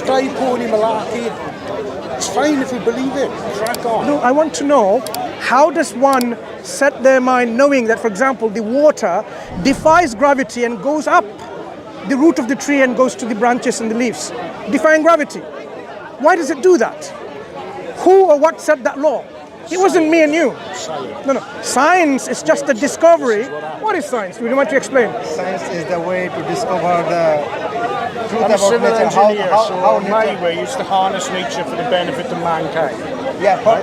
Sky Pony Malarkey. It's fine if we believe it. Crack on. No, I want to know, how does one set their mind knowing that, for example, the water defies gravity and goes up the root of the tree and goes to the branches and the leaves, defying gravity? Why does it do that? Who or what set that law? It wasn't me and you. Science. No. Science is just a discovery. What is science? Would you mind to explain? Science is the way to discover the truth I'm a about civil nature. engineer, so How my nature. way is to harness nature for the benefit of mankind. Yeah, for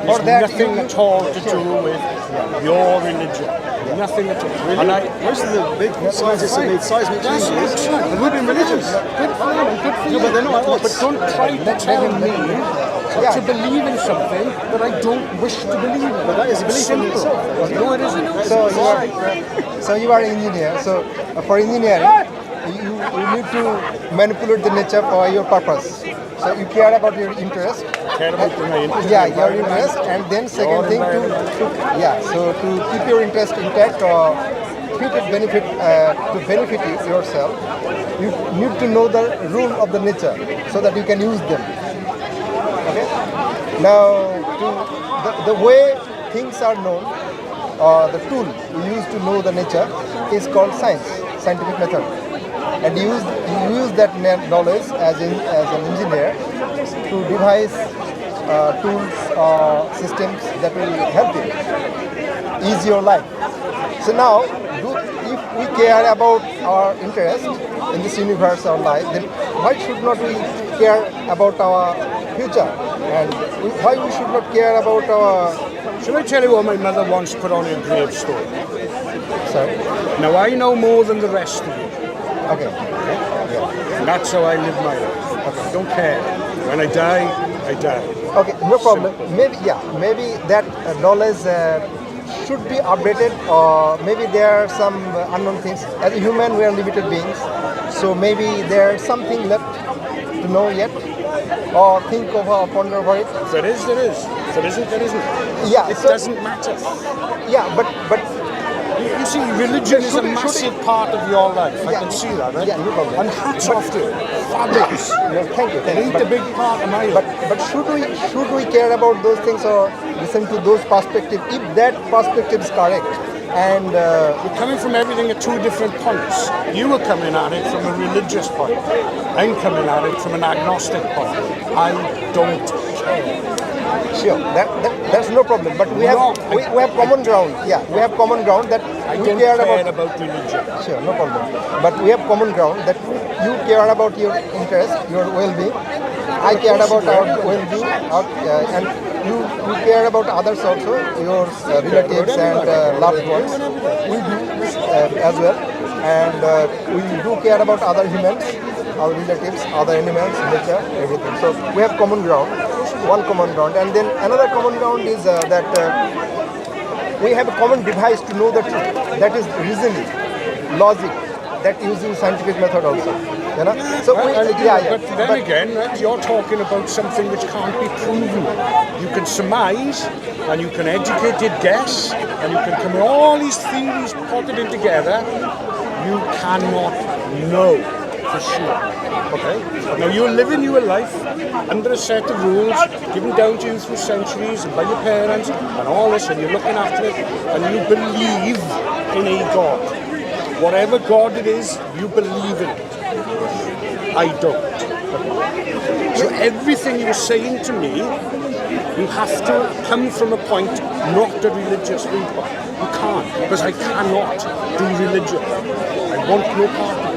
There's that nothing at all to do with your religion. Nothing at all. Really? And Most of the big scientists have made seismic changes. They would be religious. Good for you, good for you. No, but they're not. But don't try to tell me to believe in something that I don't wish to believe in. But that is a belief in itself. No, it isn't. So you are an engineer. So for engineering, you need to manipulate the nature for your purpose. So you care about your interest. Care about my interest. Yeah, your interest, and then second thing so to keep your interest intact or keep it benefit to benefit yourself, you need to know the rule of the nature so that you can use them. Okay. Now, the way things are known, the tool you use to know the nature is called science, scientific method. And you use that knowledge as an engineer to devise tools or systems that will help you ease your life. So now, if we care about our interest in this universe or life, then why should not we care about our future? And why we should not care about our... Shall I tell you what my mother once put on her gravestone? Sorry? Now, I know more than the rest of you. Okay. And that's how I live my life. Okay. Don't care. When I die, I die. Okay, no problem. Maybe that knowledge should be updated, or maybe there are some unknown things. As a human, we are limited beings, so maybe there's something left to know yet, or think of or ponder over it. If there is, there is. If there isn't, there isn't. Yeah, it doesn't matter. Yeah, but you see, religion is a massive part of your life. I can see that, right? Yeah, no problem. And hats off to it. Fabulous. No, thank you. It ain't a big part of my life. But should we care about those things or listen to those perspectives if that perspective is correct? And we're coming from everything at two different points. You were coming at it from a religious point. I'm coming at it from an agnostic point. I don't care. Sure, that's no problem. But we have common ground. Yeah, we have common ground that we care about religion. Sure, no problem. But we have common ground that you care about your interest, your well-being. I care about our well-being, and you care about others also, your relatives and loved ones. We do as well, and we do care about other humans, our relatives, other animals, nature, everything. So we have common ground. One common ground, and then another common ground is that we have a common device to know the truth. That is reasoning, logic, that using scientific method also. You know? So but then again, you're talking about something which can't be proven. You can surmise, and you can educated guess, and you can come with all these theories potted together. You cannot know for sure. Okay? Now you're living your life under a set of rules given down to you through centuries and by your parents and all this, and you're looking after it, and you believe in a God. Whatever God it is, you believe in it. I don't. So everything you're saying to me, you have to come from a point not a religious viewpoint. You can't, because I cannot do religion. I want no part of it.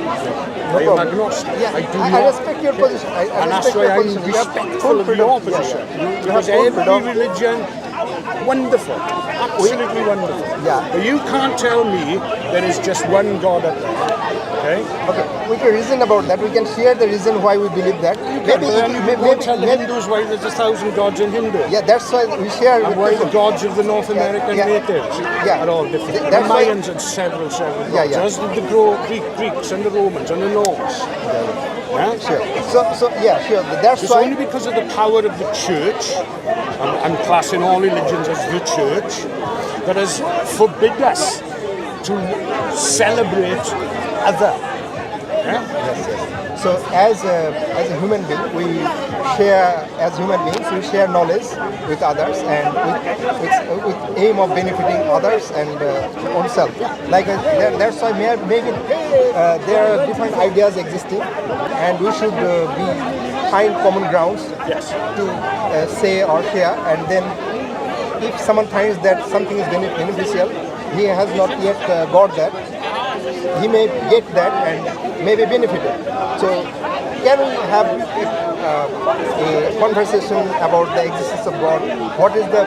I am agnostic. Yeah, I do I not. respect your position. And that's why I'm respectful of your position. Because every religion, wonderful. Absolutely wonderful. Yeah. But you can't tell me there is just one God up there. Okay? Okay, we can reason about that. We can share the reason why we believe that. Maybe you won't tell the Hindus why there's 1,000 gods in Hindu. Yeah, that's why we share. And why the gods of the North American natives are all different. The Mayans had several gods. As did the Greeks and the Romans and the Norse. Yeah, sure. So sure. That's it's why. Only because of the power of the church, I'm classing all religions as the church, that has forbid us to celebrate other. Yeah? Yes. So as a human being, we share knowledge with others and with aim of benefiting others and oneself. Like that's why maybe there are different ideas existing, and we should find common grounds to say or share. And then, if someone finds that something is beneficial, he has not yet got that. He may get that and may be benefited. So, can we have a conversation about the existence of God? What is the?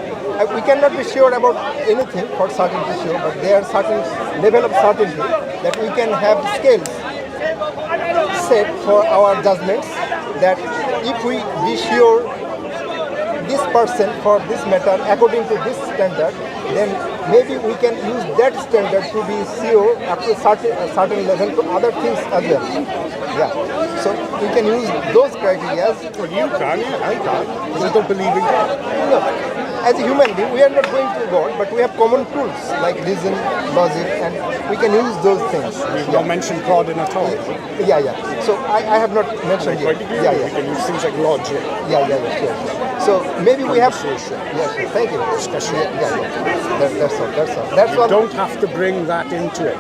We cannot be sure about anything for certainty sure, but there are certain level of certainty that we can have scales set for our judgments. That if we be sure this person for this matter according to this standard, then maybe we can use that standard to be sure up to a certain level to other things as well. Yeah. So we can use those criteria. Well, you can, I can't. I don't believe in God. No. As a human being, we are not going to God, but we have common tools like reason, logic, and we can use those things. We've not mentioned God in at all. Yeah. So I have not mentioned it. Yeah. We can use things like logic. Yeah, sure. So maybe we have. Yes, thank you. Discussion. That's all. You don't have to bring that into it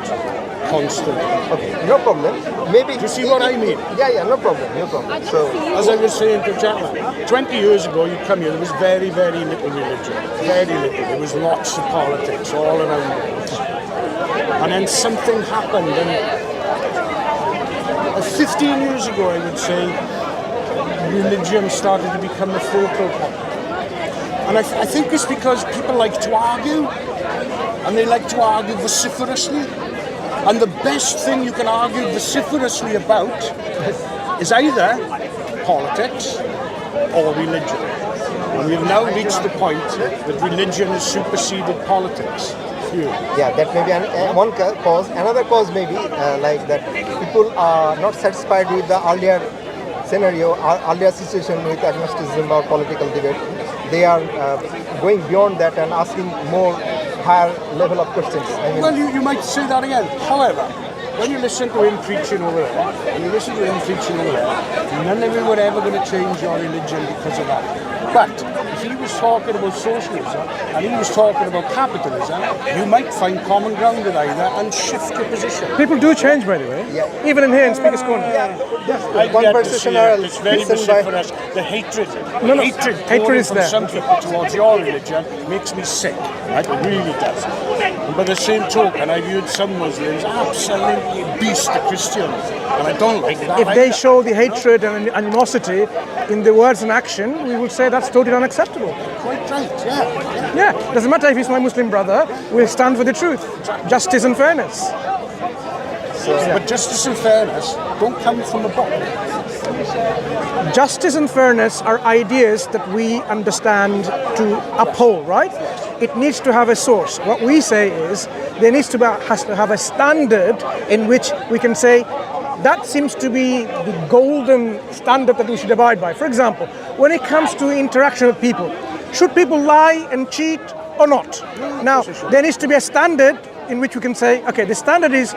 constantly. Okay, no problem. Maybe. Do you see what I mean? Yeah, no problem. So, as I was saying to Jacqueline, 20 years ago you come here, there was very, very little religion. Very little. There was lots of politics all around it. And then something happened, and 15 years ago, I would say, religion started to become the focal point. And I think it's because people like to argue, and they like to argue vociferously. And the best thing you can argue vociferously about is either politics or religion. And we've now reached the point that religion has superseded politics. Yeah, that may be one cause. Another cause may be like that people are not satisfied with the earlier scenario, earlier situation with agnosticism or political debate. They are going beyond that and asking more higher level of questions. I mean, well, you might say that again. However, when you listen to him preaching over there, none of you were ever going to change your religion because of that. But if he was talking about socialism and he was talking about capitalism, you might find common ground with either and shift your position. People do change, by the way. Yeah. Even in here in Speaker's Corner. It's very vociferous. The hatred. Hatred is from there. some people towards your religion makes me sick. Right? It really does. And by the same token, I've heard some Muslims absolutely beast the Christians. And I don't like that. If they show the hatred and animosity in the words and action, we would say that's totally unacceptable. Quite right, yeah. Yeah, doesn't matter if he's my Muslim brother, we'll stand for the truth. Justice and fairness. But justice and fairness don't come from the bottom. Justice and fairness are ideas that we understand to uphold, right? It needs to have a source. What we say is there has to have a standard in which we can say that seems to be the golden standard that we should abide by. For example, when it comes to interaction with people, should people lie and cheat or not? Now, there needs to be a standard in which we can say, okay, the standard is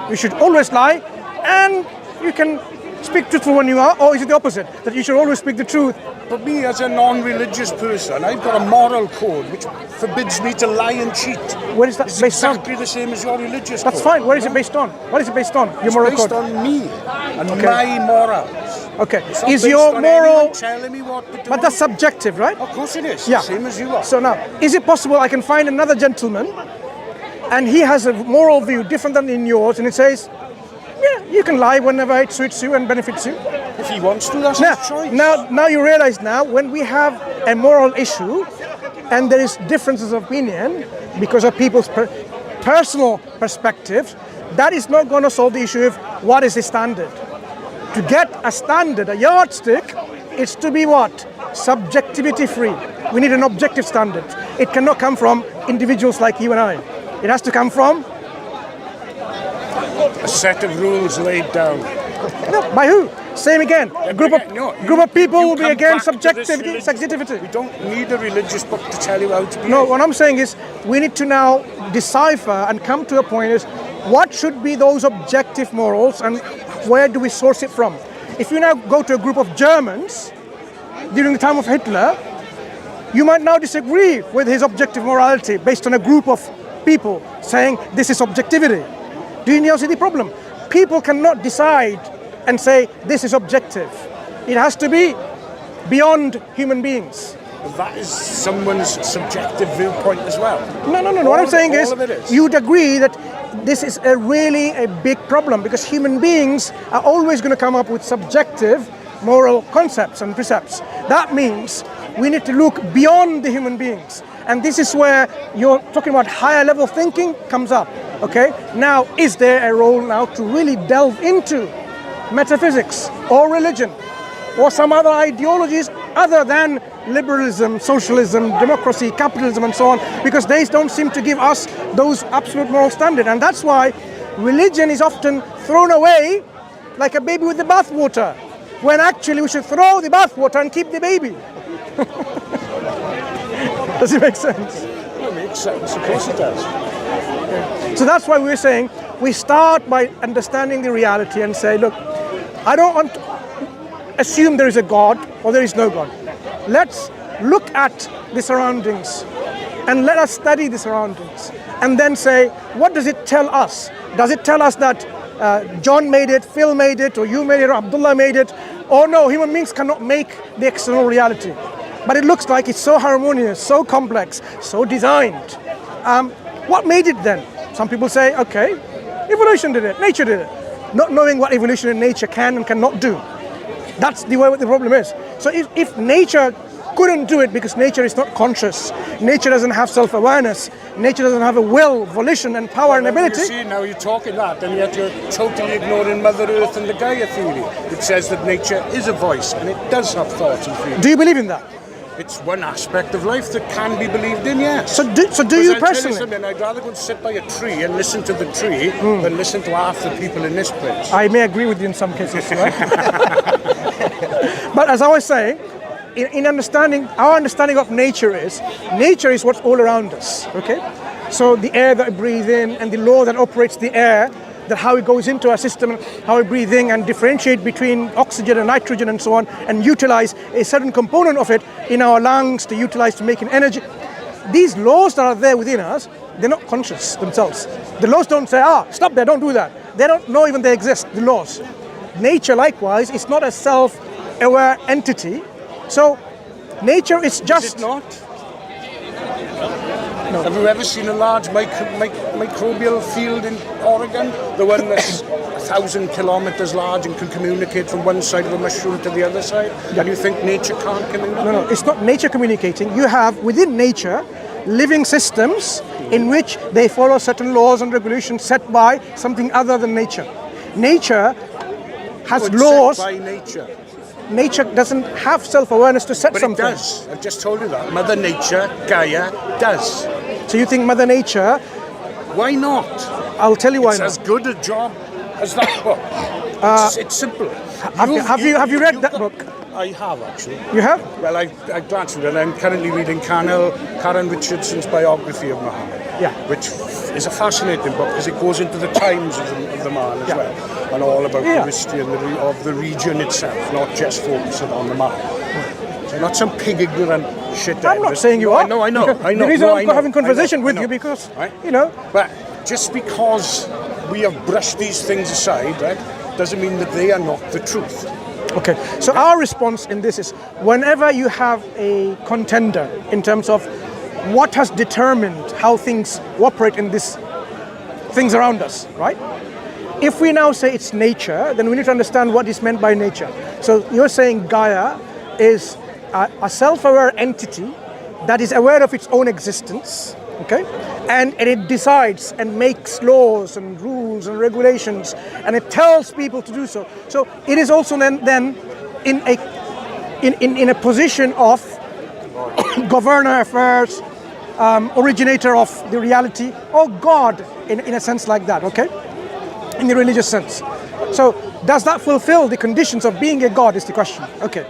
you should always lie and you can speak truthful when you are, or is it the opposite, that you should always speak the truth? But me, as a non-religious person, I've got a moral code which forbids me to lie and cheat. Where is that it's based exactly on? the same as your religious That's code. fine. Where is it based on? What is it based on? Your moral It's based code? on me and my morals. Okay. It's not Is based your on moral? anyone telling me what to do. But that's subjective, right? Of course it is. Yeah. Same as you are. So now, is it possible I can find another gentleman and he has a moral view different than in yours, and it says, yeah, you can lie whenever it suits you and benefits you? If he wants to, that's Now, his choice. now you realize now when we have a moral issue and there is differences of opinion because of people's personal perspectives, that is not going to solve the issue of what is the standard. To get a standard, a yardstick, it's to be what? Subjectivity free. We need an objective standard. It cannot come from individuals like you and I. It has to come from a set of rules laid down. no, by who? Same again. A group of people will be come against back to this subjectivity. religion. We don't need a religious book to tell you how to be. No, what I'm saying is we need to now decipher and come to a point is what should be those objective morals and where do we source it from? If you now go to a group of Germans during the time of Hitler, you might now disagree with his objective morality based on a group of people saying this is objectivity. Do you now see the problem? People cannot decide and say this is objective. It has to be beyond human beings. That is someone's subjective viewpoint as well. No. What I'm saying is, is, you'd agree that this is really a big problem because human beings are always going to come up with subjective moral concepts and precepts. That means we need to look beyond the human beings. And this is where you're talking about higher level thinking comes up. Okay? Now, is there a role now to really delve into metaphysics or religion or some other ideologies other than liberalism, socialism, democracy, capitalism, and so on, because they don't seem to give us those absolute moral standards. And that's why religion is often thrown away like a baby with the bathwater, when actually we should throw the bathwater and keep the baby. Does it make sense? It makes sense, of course it does. So that's why we're saying we start by understanding the reality and say, look, I don't want to assume there is a God or there is no God. Let's look at the surroundings and let us study the surroundings and then say, what does it tell us? Does it tell us that John made it, Phil made it, or you made it, or Abdullah made it? Or no, human beings cannot make the external reality. But it looks like it's so harmonious, so complex, so designed. What made it then? Some people say, okay, evolution did it, nature did it. Not knowing what evolution and nature can and cannot do. That's the way the problem is. So if nature couldn't do it because nature is not conscious, nature doesn't have self-awareness, nature doesn't have a will, volition and power and ability. You see, now you're talking that, and yet you're totally ignoring Mother Earth and the Gaia theory. It says that nature is a voice and it does have thoughts and feelings. Do you believe in that? It's one aspect of life that can be believed in, yes. So do you I'll personally? tell you something, I'd rather go and sit by a tree and listen to the tree than listen to half the people in this place. I may agree with you in some cases, right? But as I was saying, in understanding, our understanding of nature is what's all around us, okay? So the air that we breathe in and the law that operates the air, that how it goes into our system, how we breathe in and differentiate between oxygen and nitrogen and so on, and utilize a certain component of it in our lungs to utilize to make an energy. These laws that are there within us, they're not conscious themselves. The laws don't say, stop there, don't do that. They don't know even they exist, the laws. Nature, likewise, is not a self-aware entity. So nature is just... Is it not? No. Have you ever seen a large microbial field in Oregon? The one that's 1,000 kilometers large and can communicate from one side of a mushroom to the other side? Yeah. And you think nature can't communicate? No, it's not nature communicating. You have within nature living systems in which they follow certain laws and regulations set by something other than nature. Nature has laws. Set by nature. Nature doesn't have self-awareness to set something. But it does. I've just told you that. Mother Nature, Gaia, does. So you think Mother Nature... Why not? I'll tell you why it's not. It's as good a job as that book. It's simple. Have you read that book? I have, actually. You have? Well, I glanced through it, and I'm currently reading Karen Richardson's biography of Muhammad, which is a fascinating book because it goes into the times of the man as well, and all about the history of the region itself, not just focusing on the man. So not some pig ignorant shit. I'm not saying you are. I know. The reason I'm having conversation with you because, you know. But just because we have brushed these things aside, right, doesn't mean that they are not the truth. Okay, so our response in this is whenever you have a contender in terms of what has determined how things operate in these things around us, right? If we now say it's nature, then we need to understand what is meant by nature. So you're saying Gaia is a self-aware entity that is aware of its own existence, okay? And it decides and makes laws and rules and regulations, and it tells people to do so. So it is also then in a position of governor affairs, originator of the reality, or God in a sense like that, okay? In the religious sense. So does that fulfill the conditions of being a God is the question, okay?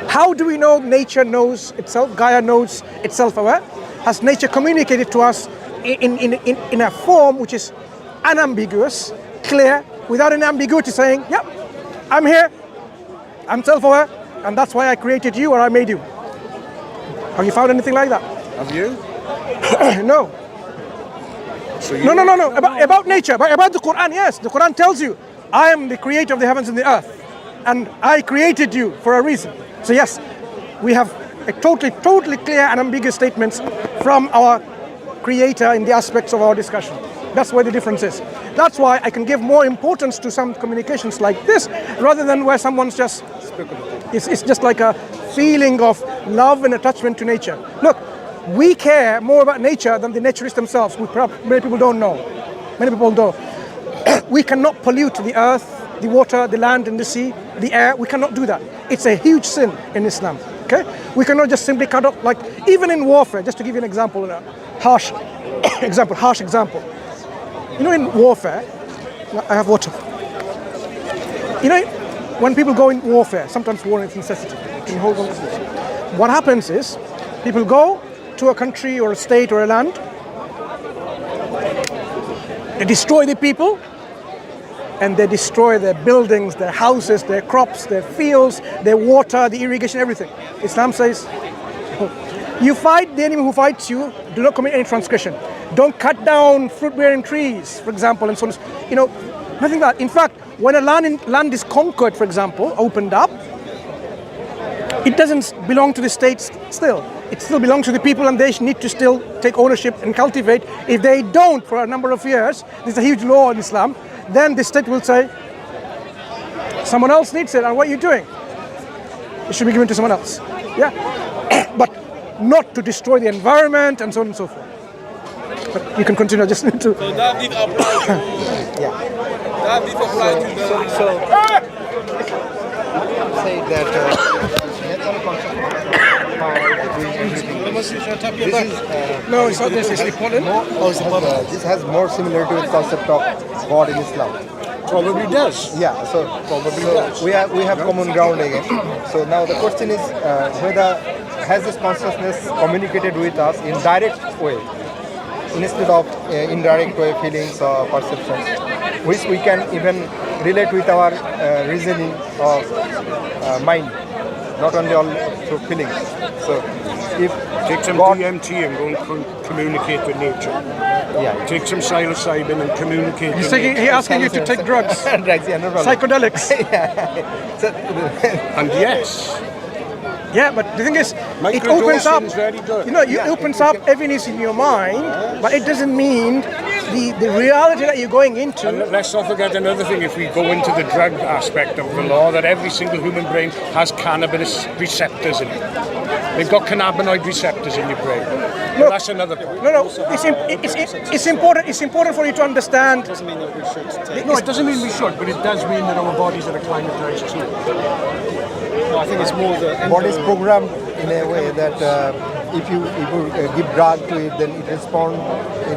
How do we know nature knows itself, Gaia knows itself aware? Has nature communicated to us in a form which is unambiguous, clear, without an ambiguity saying, yep, I'm here, I'm self-aware, and that's why I created you or I made you. Have you found anything like that? Have you? No. So you No. About nature, about the Quran, yes. The Quran tells you, I am the creator of the heavens and the earth, and I created you for a reason. So yes, we have a totally clear and ambiguous statements from our creator in the aspects of our discussion. That's where the difference is. That's why I can give more importance to some communications like this, rather than where someone's just it's just like a feeling of love and attachment to nature. Look, we care more about nature than the naturists themselves, which many people don't know. Many people don't. We cannot pollute the earth, the water, the land and the sea, the air. We cannot do that. It's a huge sin in Islam. Okay? We cannot just simply cut off, like even in warfare, just to give you an example, a harsh example. You know, in warfare, I have water. You know, when people go in warfare, sometimes war is necessity. Can you hold on to this? What happens is, people go to a country or a state or a land, they destroy the people, and they destroy their buildings, their houses, their crops, their fields, their water, the irrigation, everything. Islam says, you fight the enemy who fights you, do not commit any transgression. Don't cut down fruit-bearing trees, for example, and so on. You know, nothing like that. In fact, when a land is conquered, for example, opened up, it doesn't belong to the states still. It still belongs to the people, and they need to still take ownership and cultivate. If they don't for a number of years, there's a huge law in Islam, then the state will say, someone else needs it, and what are you doing? It should be given to someone else. Yeah, but not to destroy the environment and so on and so forth. But you can continue, I just need to... So that did apply to... Yeah. That did apply to the... So say that natural consciousness doing everything. This is No, it's not necessarily pollen. this has more similarity with concept of God in Islam. probably does. Yeah, so Probably does. we have common ground again. So now the question is whether has this consciousness communicated with us in direct way instead of indirect way feelings or perceptions, which we can even relate with our reasoning of mind, not only all through feelings. So if Take some God, DMT and go and communicate with nature. yeah, Take some psilocybin and communicate with nature. He's asking you to take drugs, drugs, yeah, no problem. psychedelics. So, And yes, Yeah, but the thing is, it opens up. Microdosing's very good. You know, it opens up avenues in your mind, but it doesn't mean the reality that you're going into. And let's not forget another thing, if we go into the drug aspect of the law, that every single human brain has cannabis receptors in it. They've got cannabinoid receptors in your brain. But that's another point. No, it's important. It's important for you to understand. Doesn't mean that we should take. No, it doesn't mean we should, but it does mean that our bodies are acclimatized too. No, I think it's more the body is programmed in a way that if you give drug to it, then it responds in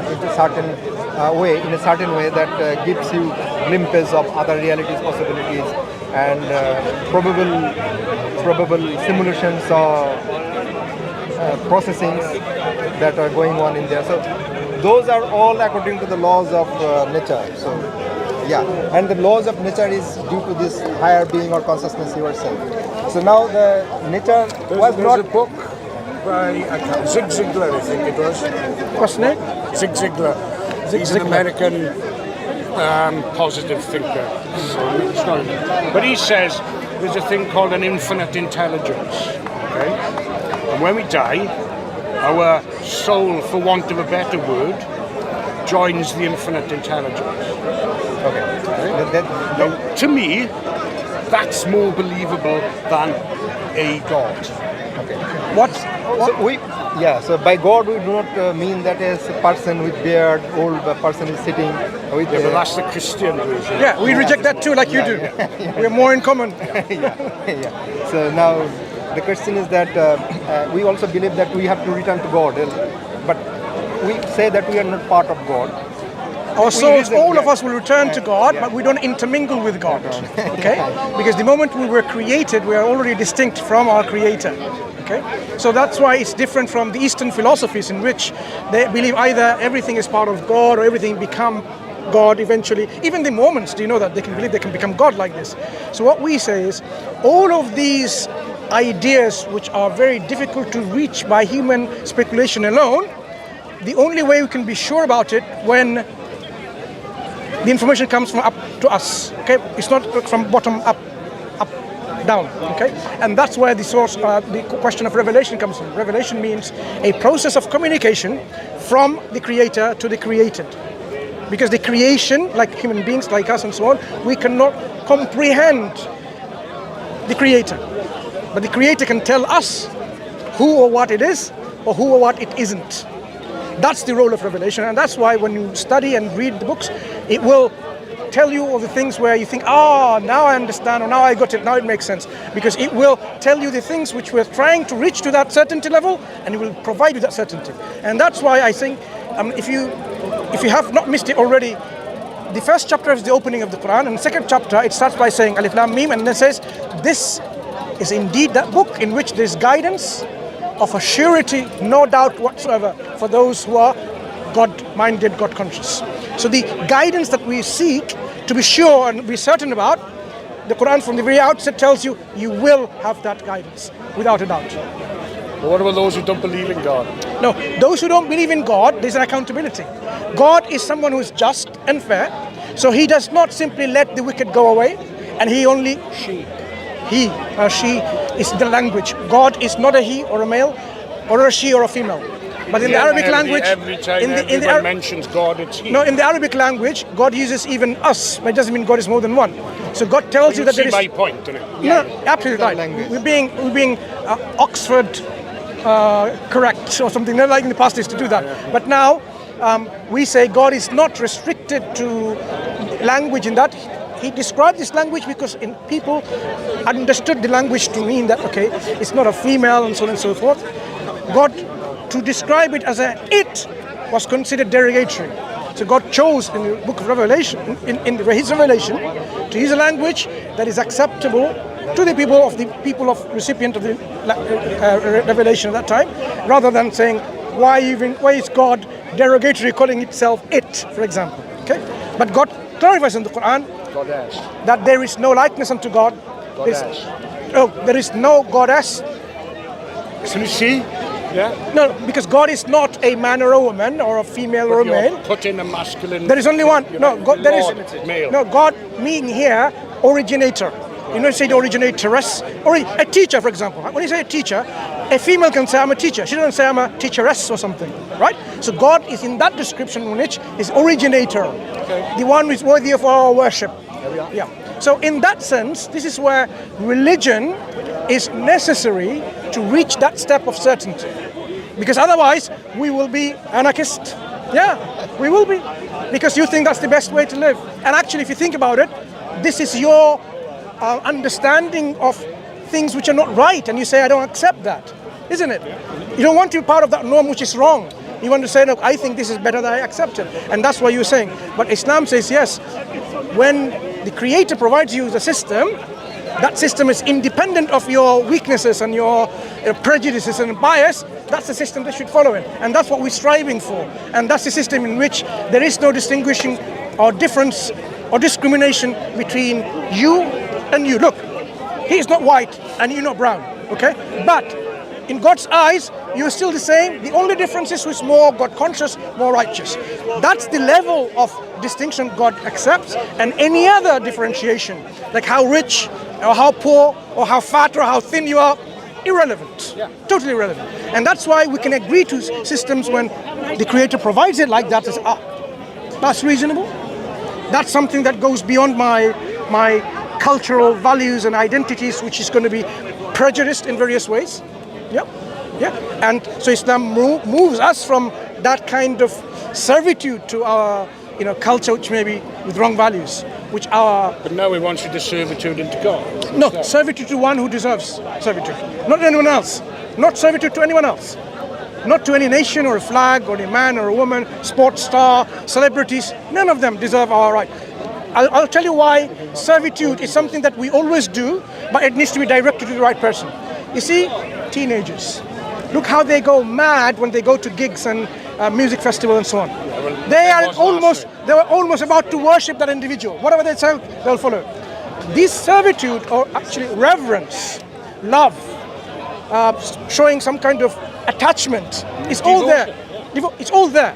a certain way that gives you glimpses of other realities, possibilities, and probable simulations or processings that are going on in there. So those are all according to the laws of nature. So yeah, and the laws of nature is due to this higher being or consciousness you are saying. So now the nature was There's not a book by Zig Ziglar, I think it was. What's name? Zig Ziglar. He's an American positive thinker. So it's not, but he says there's a thing called an infinite intelligence. Okay? And when we die, our soul, for want of a better word, joins the infinite intelligence. okay. Now, to me, that's more believable than a God. What? So by God we do not mean that as a person with beard, old person is sitting with Yeah, but that's the Christian version. Yeah, we reject that too, like you do. We are more in common. yeah. So now the question is that we also believe that we have to return to God, but we say that we are not part of God. Our souls, reason, all of yeah. us will return to God, but we don't intermingle with God. Okay? Because the moment we were created, we are already distinct from our Creator. Okay? So that's why it's different from the Eastern philosophies in which they believe either everything is part of God or everything become God eventually. Even the Mormons, do you know that they can believe they can become God like this? So what we say is, all of these ideas which are very difficult to reach by human speculation alone, the only way we can be sure about it when the information comes from up to us. Okay, it's not from bottom up down. Okay, and that's where the source, the question of revelation comes from. Revelation means a process of communication from the creator to the created. Because the creation, like human beings, like us and so on, we cannot comprehend the creator. But the creator can tell us who or what it is, or who or what it isn't. That's the role of revelation, and that's why when you study and read the books, it will tell you all the things where you think, now I understand, or now I got it, now it makes sense. Because it will tell you the things which we're trying to reach to that certainty level, and it will provide you that certainty. And that's why I think, if you have not missed it already, the first chapter is the opening of the Quran, and the second chapter, it starts by saying Alif Lam Mim, and then it says, this is indeed that book in which there's guidance of a surety, no doubt whatsoever, for those who are God-minded, God-conscious. So the guidance that we seek to be sure and be certain about, the Quran from the very outset tells you, you will have that guidance, without a doubt. But what about those who don't believe in God? No, those who don't believe in God, there's an accountability. God is someone who is just and fair, so he does not simply let the wicked go away, and he only, he or she is the language. God is not a he or a male, or a she or a female. But in the Arabic language, every time everyone mentions God, it's he. No, in the Arabic language, God uses even us, but it doesn't mean God is more than one. So God tells you that there is. My point, don't it? No, absolutely right. We're being Oxford correct or something. Not like in the past is to do that. But now we say God is not restricted to language in that. He described this language because people understood the language to mean that, okay, it's not a female and so on and so forth. God, to describe it as it was considered derogatory. So God chose in the book of Revelation, in his revelation, to use a language that is acceptable to the people of recipient of the revelation at that time, rather than saying, why is God derogatory calling itself it, for example. Okay? But God clarifies in the Quran that there is no likeness unto God. There is no goddess. So you see? Yeah. No, because God is not a man or a woman, or a female or a male. Put in a masculine. There is only one. No, God, there is male. no God. Meaning here, originator. You know, say the originatoress, or a teacher, for example. When you say a teacher, a female can say I'm a teacher. She doesn't say I'm a teacheress or something, right? So God is in that description, which is originator, the one who is worthy of our worship. Yeah. So in that sense, this is where religion is necessary to reach that step of certainty. Because otherwise, we will be anarchist. Yeah, we will be. Because you think that's the best way to live. And actually, if you think about it, this is your understanding of things which are not right. And you say, I don't accept that. Isn't it? You don't want to be part of that norm which is wrong. You want to say, look, I think this is better than I accept it. And that's what you're saying. But Islam says, yes, when the Creator provides you the system, that system is independent of your weaknesses and your prejudices and bias. That's the system they should follow in. And that's what we're striving for. And that's the system in which there is no distinguishing or difference or discrimination between you and you. Look, he is not white and you're not brown, okay? But in God's eyes, you're still the same. The only difference is who's more God conscious, more righteous. That's the level of distinction God accepts, and any other differentiation, like how rich or how poor or how fat or how thin you are, irrelevant. Yeah. Totally irrelevant. And that's why we can agree to systems when the Creator provides it like that. That's reasonable. That's something that goes beyond my cultural values and identities, which is going to be prejudiced in various ways. Yeah. And so Islam moves us from that kind of servitude to our culture, which may be with wrong values, which are. But now we want you to servitude into God. No, servitude to one who deserves servitude, not anyone else. Not servitude to anyone else. Not to any nation or a flag or a man or a woman, sports star, celebrities. None of them deserve our right. I'll tell you why servitude is something that we always do, but it needs to be directed to the right person. You see, teenagers, look how they go mad when they go to gigs and music festival and so on. They are almost they were almost about to worship that individual. Whatever they say, they'll follow. This servitude, or actually reverence, love, showing some kind of attachment, is all there. It's all there.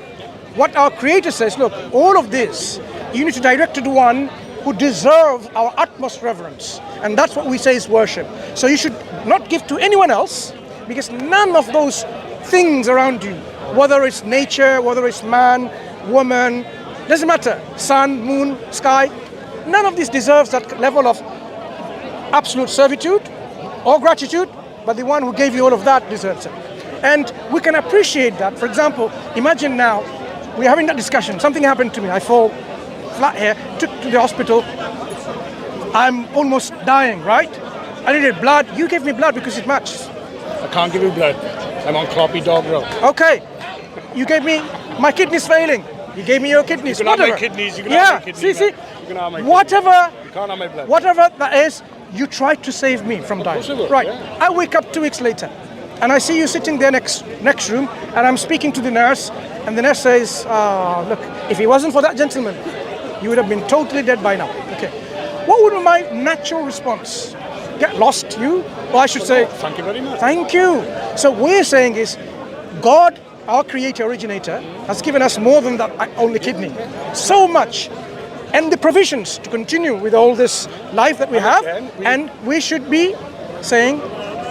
What our Creator says, look, all of this, you need to direct to the one who deserves our utmost reverence. And that's what we say is worship. So you should not give to anyone else, because none of those things around you, whether it's nature, whether it's man, woman, doesn't matter, sun, moon, sky, none of this deserves that level of absolute servitude or gratitude, but the one who gave you all of that deserves it. And we can appreciate that. For example, imagine now, we're having that discussion, something happened to me, I fall flat here, took to the hospital, I'm almost dying, right? I needed blood, you gave me blood because it matches. I can't give you blood. I'm on Cloppy Dog Road. Okay, you gave me, my kidneys failing. You gave me your kidneys. You can whatever. have my kidneys. You can have my kidneys. See. You can have my whatever. Kidneys. You can't have my blood. Whatever that is, you tried to save me from dying. Possible, right. Yeah. I wake up 2 weeks later, and I see you sitting there next room, and I'm speaking to the nurse, and the nurse says, "Look, if it wasn't for that gentleman, you would have been totally dead by now." Okay. What would be my natural response? Get lost, you? Or I should say, thank you very much. Thank you. So what we're saying is, God, our creator, originator, has given us more than that only kidney. So much. And the provisions to continue with all this life that we have. And we should be saying,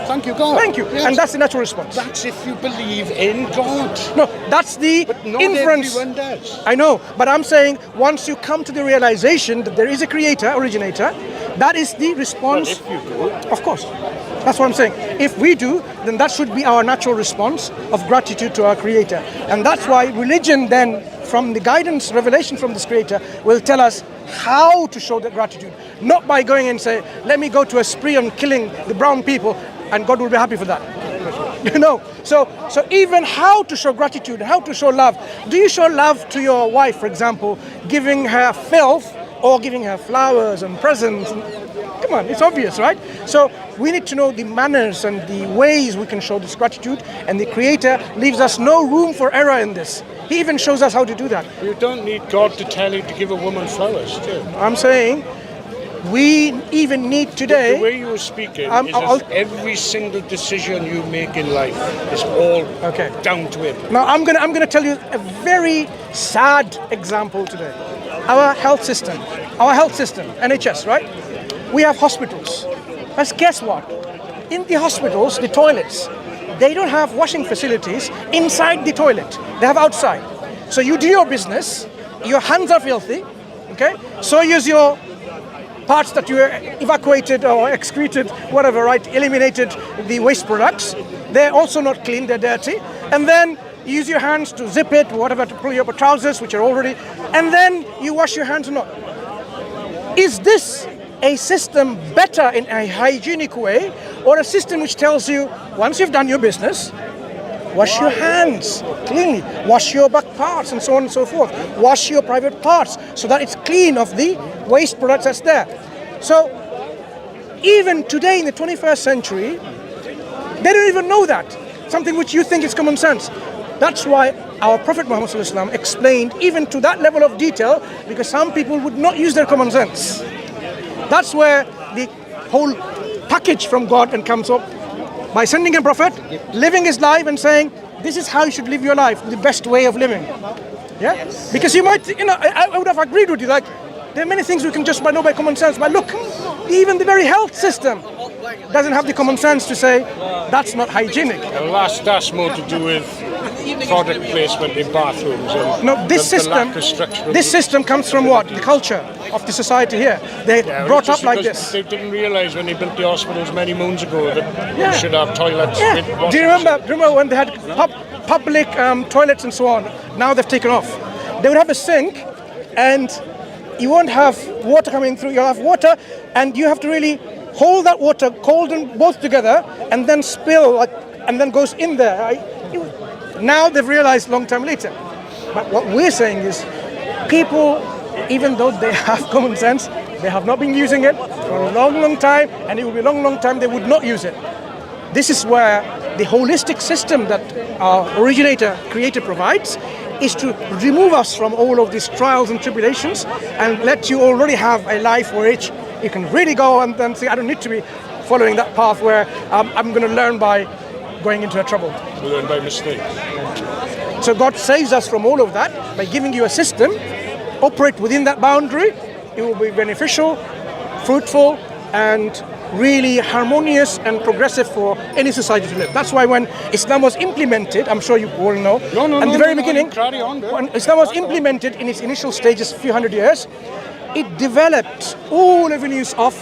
thank you, God. Thank you. Yes. And that's the natural response. That's if you believe in God. No, that's the But not inference. everyone does. I know, but I'm saying once you come to the realization that there is a creator, originator, that is the response. Well, if you do. Of course. That's what I'm saying. If we do, then that should be our natural response of gratitude to our creator. And that's why religion then, from the guidance, revelation from this creator, will tell us how to show that gratitude. Not by going and say, let me go to a spree on killing the brown people, and God will be happy for that. You know, so even how to show gratitude, how to show love. Do you show love to your wife, for example, giving her filth or giving her flowers and presents? Come on, it's obvious, right? So we need to know the manners and the ways we can show this gratitude, and the Creator leaves us no room for error in this. He even shows us how to do that. You don't need God to tell you to give a woman flowers, do you? I'm saying we even need today. The way you were speaking is as every single decision you make in life is all down to Him. Now I'm gonna tell you a very sad example today. Our health system, NHS, right? We have hospitals. But guess what? In the hospitals, the toilets, they don't have washing facilities inside the toilet. They have outside. So you do your business, your hands are filthy, okay? So use your parts that you evacuated or excreted, whatever, right? Eliminated the waste products. They're also not clean, they're dirty. And then you use your hands to zip it, whatever, to pull your trousers, which are already, and then you wash your hands or not. Is this a system better in a hygienic way, or a system which tells you, once you've done your business, wash your hands cleanly, wash your back parts and so on and so forth, wash your private parts so that it's clean of the waste products that's there. So even today in the 21st century, they don't even know that, something which you think is common sense. That's why our Prophet Muhammad ﷺ explained even to that level of detail, because some people would not use their common sense. That's where the whole package from God and comes up by sending a prophet, living his life and saying, this is how you should live your life, the best way of living. Yeah? Because you might, I would have agreed with you, like, there are many things we can just know by common sense, but look, even the very health system doesn't have the common sense to say, that's not hygienic. And that's more to do with product placement in bathrooms. And no, this system comes from what? The culture of the society here. They brought up like this. They didn't realise when they built the hospitals many moons ago that you should have toilets. Yeah. Do you remember when they had public toilets and so on? Now they've taken off. They would have a sink, and you won't have water coming through. You'll have water, and you have to really hold that water, cold and both together, and then spill, and then goes in there. Now they've realized long time later. But what we're saying is, people, even though they have common sense, they have not been using it for a long, long time, and it will be a long, long time they would not use it. This is where the holistic system that our originator, creator provides is to remove us from all of these trials and tribulations and let you already have a life where you can really go and then say, I don't need to be following that path where I'm going to learn by going into trouble. Learn by mistake. So God saves us from all of that by giving you a system, operate within that boundary. It will be beneficial, fruitful, and really harmonious and progressive for any society to live. That's why when Islam was implemented, I'm sure you all know, at the very beginning, carry on, when Islam was implemented in its initial stages, a few hundred years, it developed all avenues of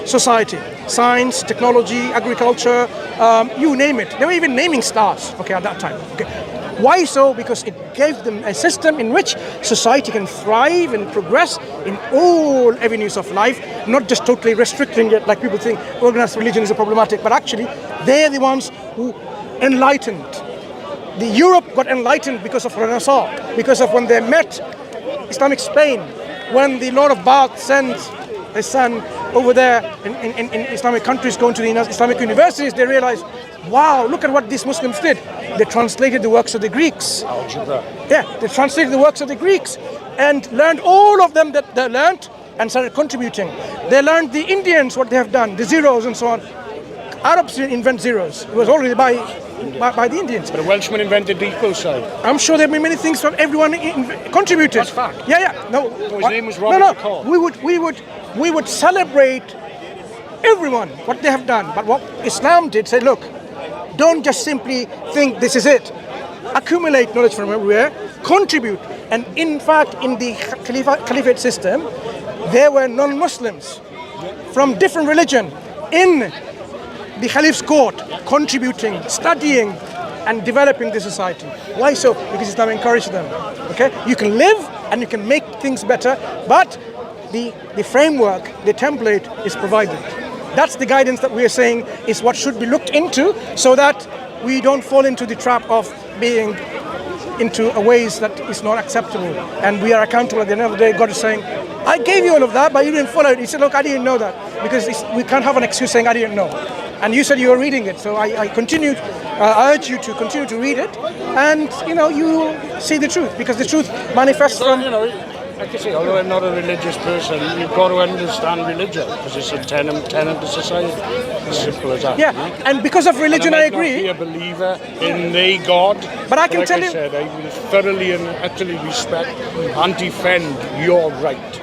society, science, technology, agriculture, you name it. They were even naming stars, okay, at that time. Okay. Why so? Because it gave them a system in which society can thrive and progress in all avenues of life, not just totally restricting it like people think organized religion is problematic, but actually they're the ones who enlightened. The Europe got enlightened because of Renaissance, because of when they met Islamic Spain, when the Lord of Bath sends his son over there in Islamic countries, going to the Islamic universities, they realized, wow, look at what these Muslims did. They translated the works of the Greeks. Algebra. Yeah, they translated the works of the Greeks and learned all of them that they learned and started contributing. They learned the Indians, what they have done, the zeros and so on. Arabs didn't invent zeros. It was already by the Indians. But a Welshman invented the equal sign. I'm sure there have been many things from everyone contributed. That's fact. Yeah. No. So his name was Robert McCall. We would celebrate everyone, what they have done. But what Islam did, say, look, don't just simply think this is it. Accumulate knowledge from everywhere, contribute. And in fact, in the Caliphate system, there were non-Muslims from different religion in the Caliph's court, contributing, studying, and developing the society. Why so? Because Islam encouraged them. Okay, you can live and you can make things better, but the framework, the template is provided. That's the guidance that we are saying is what should be looked into, so that we don't fall into the trap of being into a ways that is not acceptable. And we are accountable at the end of the day. God is saying, I gave you all of that, but you didn't follow it. He said, look, I didn't know that. Because we can't have an excuse saying I didn't know. And you said you were reading it, so I urge you to continue to read it, and you see the truth, because the truth manifests from. Like I say, although I'm not a religious person, you've got to understand religion because it's a tenet of society. As simple as that. Yeah, and because of religion, I agree. I might not be a believer in a God, but I can tell you, like I said, I will thoroughly and utterly respect and defend your right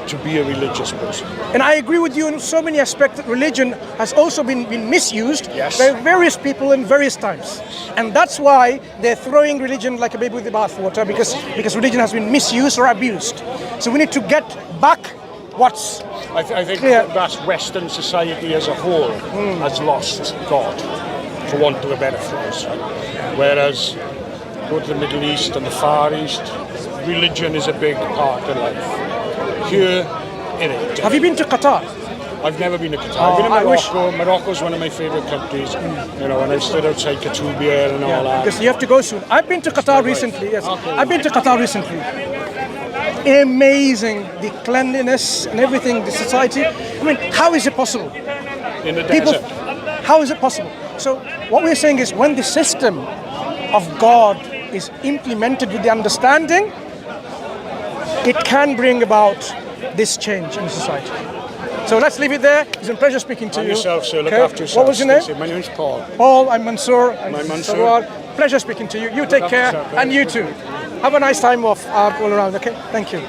to be a religious person. And I agree with you in so many aspects that religion has also been misused by various people in various times. And that's why they're throwing religion like a baby with the bathwater, because religion has been misused or abused. So we need to get back what's I think clear. that Western society as a whole has lost God, for want of a better phrase. Whereas go to the Middle East and the Far East, religion is a big part of life. Here, it ain't. Have you been to Qatar? I've never been to Qatar. I've been to Morocco. Morocco's one of my favourite countries. And I've stood outside Katoubia and all that. Because you have to go soon. I've been to Qatar recently. Yes, okay. I've been to Qatar recently. Amazing, the cleanliness and everything, the society. I mean, how is it possible? In the desert. How is it possible? So what we're saying is, when the system of God is implemented with the understanding, it can bring about this change in society. So let's leave it there. It's been a pleasure speaking to you. Yourself, sir. Look after yourself. What was your name? My name's Paul. Paul, I'm Mansur. I'm Mansur. Pleasure speaking to you. You take care, and you too. Have a nice time off all around, okay? Thank you.